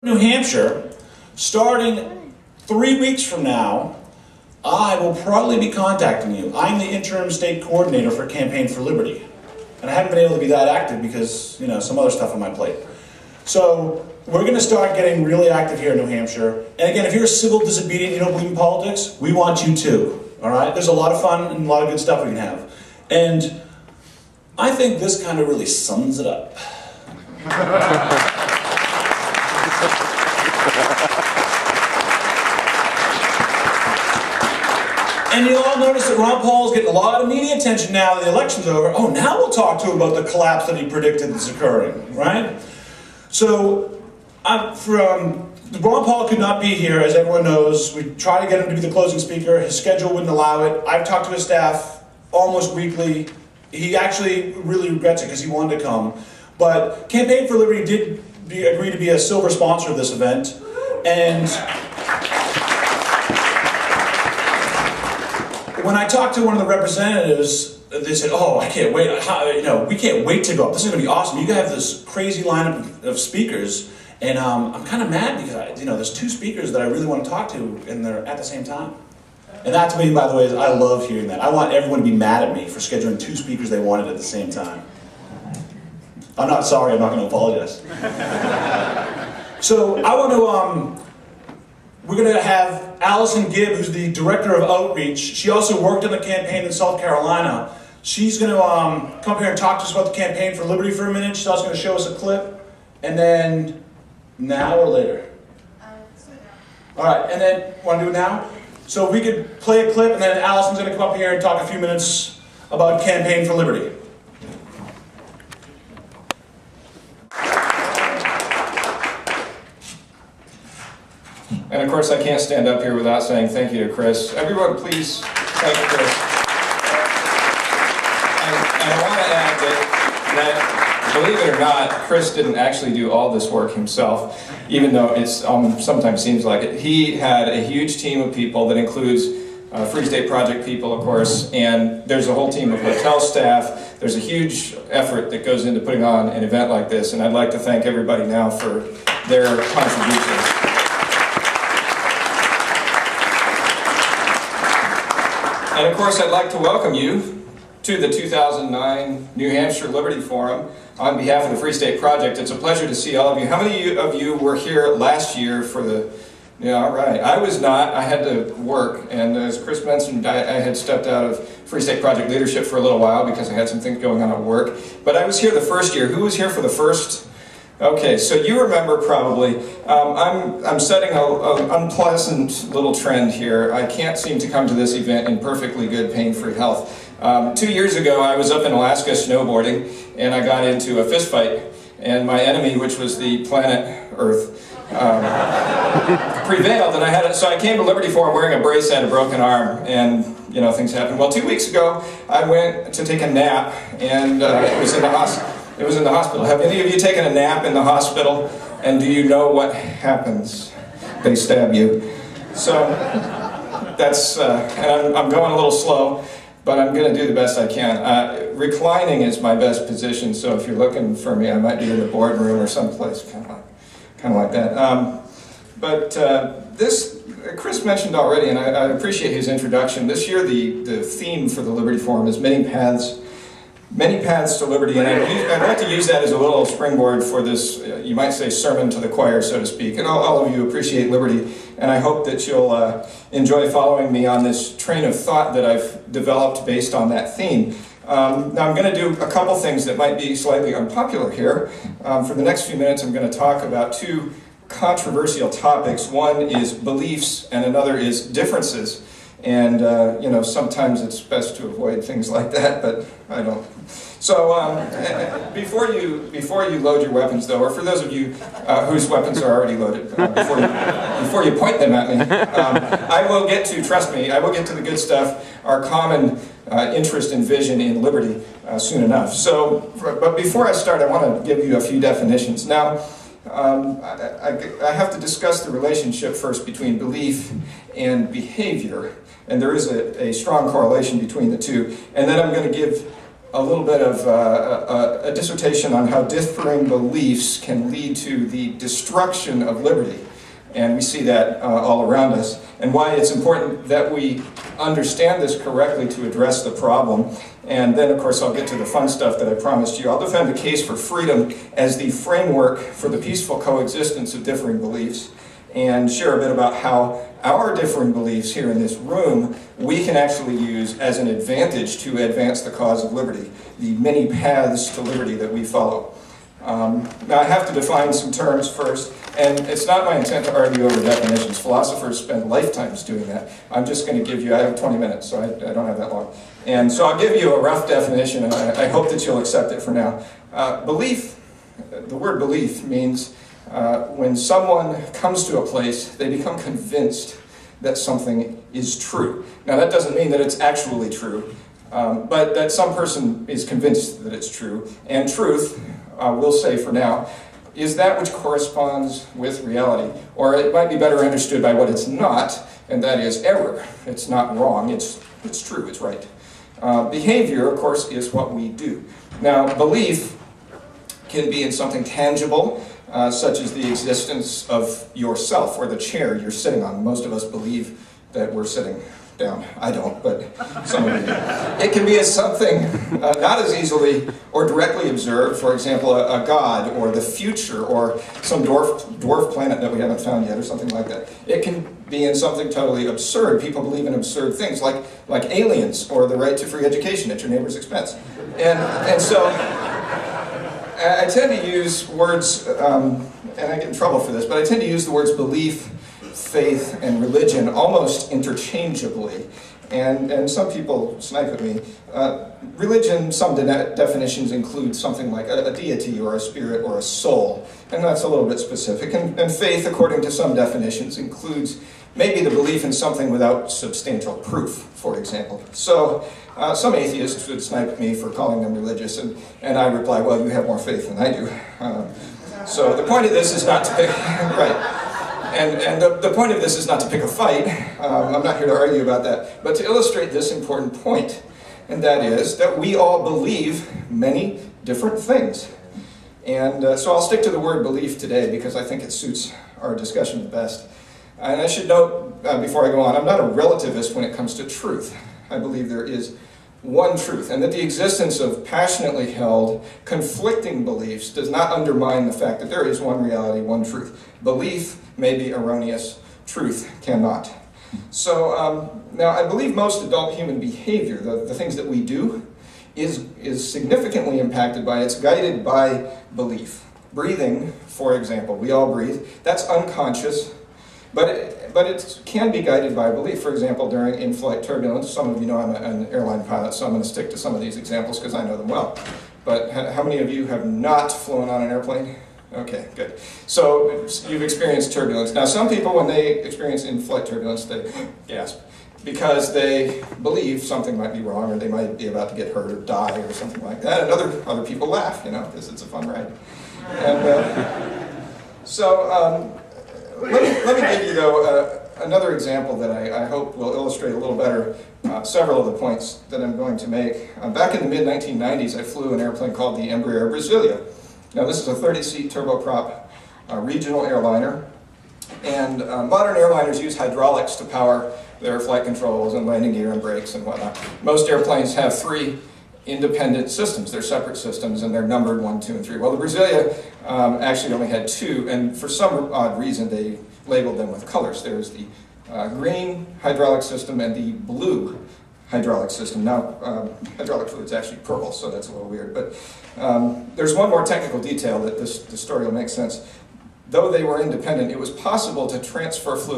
New Hampshire, starting 3 weeks from now, I will probably be contacting you. I'm the interim state coordinator for Campaign for Liberty. And I haven't been able to be that active because, some other stuff on my plate. So we're going to start getting really active here in New Hampshire. And again, if you're a civil disobedient, you don't believe in politics, we want you too. All right? There's a lot of fun and a lot of good stuff we can have. And I think this kind of really sums it up. And you'll all notice that Ron Paul's getting a lot of media attention now that the election's over. Oh, now we'll talk to him about the collapse that he predicted is occurring, right? So, Ron Paul could not be here, as everyone knows. We tried to get him to be the closing speaker. His schedule wouldn't allow it. I've talked to his staff almost weekly. He actually really regrets it because he wanted to come. But Campaign for Liberty did agree to be a silver sponsor of this event. And when I talked to one of the representatives, they said, "Oh, I can't wait. We can't wait to go up. This is going to be awesome. You have this crazy lineup of speakers, and I'm kind of mad because there's two speakers that I really want to talk to, and they're at the same time." And that, to me, by the way, I love hearing that. I want everyone to be mad at me for scheduling two speakers they wanted at the same time. I'm not sorry. I'm not going to apologize. So I want to. We're going to have Allison Gibb, who's the Director of Outreach. She also worked on the campaign in South Carolina. She's going to come here and talk to us about the Campaign for Liberty for a minute. She's also going to show us a clip. And then, now or later? All right, and then, want to do it now? So we could play a clip, and then Allison's going to come up here and talk a few minutes about Campaign for Liberty. And of course, I can't stand up here without saying thank you to Chris. Everyone, please thank Chris. And I want to add that, believe it or not, Chris didn't actually do all this work himself, even though it sometimes seems like it. He had a huge team of people that includes Free State Project people, of course, and there's a whole team of hotel staff. There's a huge effort that goes into putting on an event like this, and I'd like to thank everybody now for their contributions. And of course, I'd like to welcome you to the 2009 New Hampshire Liberty Forum on behalf of the Free State Project. It's a pleasure to see all of you. How many of you were here last year for the... Yeah, all right. I was not. I had to work. And as Chris mentioned, I had stepped out of Free State Project leadership for a little while because I had some things going on at work. But I was here the first year. Who was here for the first? Okay, so you remember probably, I'm setting an unpleasant little trend here. I can't seem to come to this event in perfectly good pain-free health. 2 years ago, I was up in Alaska snowboarding, and I got into a fist fight, and my enemy, which was the planet Earth, prevailed, and so I came to Liberty Forum wearing a brace and a broken arm, and things happened. Well, 2 weeks ago, I went to take a nap, and it was in the hospital. Have any of you taken a nap in the hospital? And do you know what happens? They stab you. So that's, and I'm going a little slow, but I'm going to do the best I can. Reclining is my best position, so if you're looking for me, I might be in the boardroom or someplace kind of like that. This, Chris mentioned already, and I appreciate his introduction. This year, the theme for the Liberty Forum is Many Paths to Liberty, and I'd like to use that as a little springboard for this, you might say, sermon to the choir, so to speak. And all of you appreciate liberty, and I hope that you'll enjoy following me on this train of thought that I've developed based on that theme. Now I'm going to do a couple things that might be slightly unpopular here. For the next few minutes, I'm going to talk about two controversial topics. One is beliefs, and another is differences. And, sometimes it's best to avoid things like that, but I don't. So, before you load your weapons, though, or for those of you whose weapons are already loaded, before you point them at me, I will get to, trust me, I will get to the good stuff, our common interest and vision in liberty soon enough. So, but before I start, I want to give you a few definitions. Now, I have to discuss the relationship first between belief and behavior, and there is a strong correlation between the two. And then I'm going to give a little bit of a dissertation on how differing beliefs can lead to the destruction of liberty. And we see that all around us, and why it's important that we understand this correctly to address the problem. And then, of course, I'll get to the fun stuff that I promised you. I'll defend the case for freedom as the framework for the peaceful coexistence of differing beliefs, and share a bit about how our differing beliefs here in this room we can actually use as an advantage to advance the cause of liberty, the many paths to liberty that we follow. Now I have to define some terms first, and it's not my intent to argue over definitions. Philosophers spend lifetimes doing that. I'm just going to give you, I have 20 minutes, so I don't have that long. And so I'll give you a rough definition, and I hope that you'll accept it for now. Belief, the word belief means when someone comes to a place, they become convinced that something is true. Now that doesn't mean that it's actually true, but that some person is convinced that it's true, and truth, we'll say for now, is that which corresponds with reality. Or it might be better understood by what it's not, and that is error. It's not wrong, it's true, it's right. Behavior, of course, is what we do. Now, belief can be in something tangible, such as the existence of yourself or the chair you're sitting on. Most of us believe that we're sitting down. I don't, but some of you do. It can be as something not as easily or directly observed, for example, a god or the future or some dwarf planet that we haven't found yet or something like that. It can be in something totally absurd. People believe in absurd things like aliens or the right to free education at your neighbor's expense. And so I tend to use words, and I get in trouble for this, but I tend to use the words belief, faith, and religion almost interchangeably. And some people snipe at me. Religion, some definitions include something like a deity or a spirit or a soul, and that's a little bit specific. And faith, according to some definitions, includes maybe the belief in something without substantial proof, for example. So some atheists would snipe at me for calling them religious, and I reply, well, you have more faith than I do. So the point of this is not to pick, right. And the point of this is not to pick a fight. I'm not here to argue about that, but to illustrate this important point, and that is that we all believe many different things. And so I'll stick to the word belief today because I think it suits our discussion the best. And I should note, before I go on, I'm not a relativist when it comes to truth. I believe there is one truth, and that the existence of passionately held, conflicting beliefs does not undermine the fact that there is one reality, one truth. Belief may be erroneous, truth cannot. So now I believe most adult human behavior, the things that we do, is significantly impacted by, it's guided by belief. Breathing, for example, we all breathe, that's unconscious, but it can be guided by belief. For example, during in-flight turbulence, some of you know I'm an airline pilot, so I'm going to stick to some of these examples because I know them well. But how many of you have not flown on an airplane? Okay, good. So you've experienced turbulence. Now some people, when they experience in-flight turbulence, they gasp because they believe something might be wrong or they might be about to get hurt or die or something like that. And other people laugh, you know, because it's a fun ride. And let me give you, though, another example that I hope will illustrate a little better several of the points that I'm going to make. Back in the mid-1990s, I flew an airplane called the Embraer Brasilia. Now, this is a 30-seat turboprop regional airliner, and modern airliners use hydraulics to power their flight controls and landing gear and brakes and whatnot. Most airplanes have 3 independent systems. They're separate systems, and they're numbered 1, 2, and 3. Well, the Brasilia actually only had 2, and for some odd reason, they labeled them with colors. There's the green hydraulic system and the blue hydraulic system. Now, hydraulic fluid's actually purple, so that's a little weird. But there's one more technical detail that this story will make sense. Though they were independent, it was possible to transfer fluid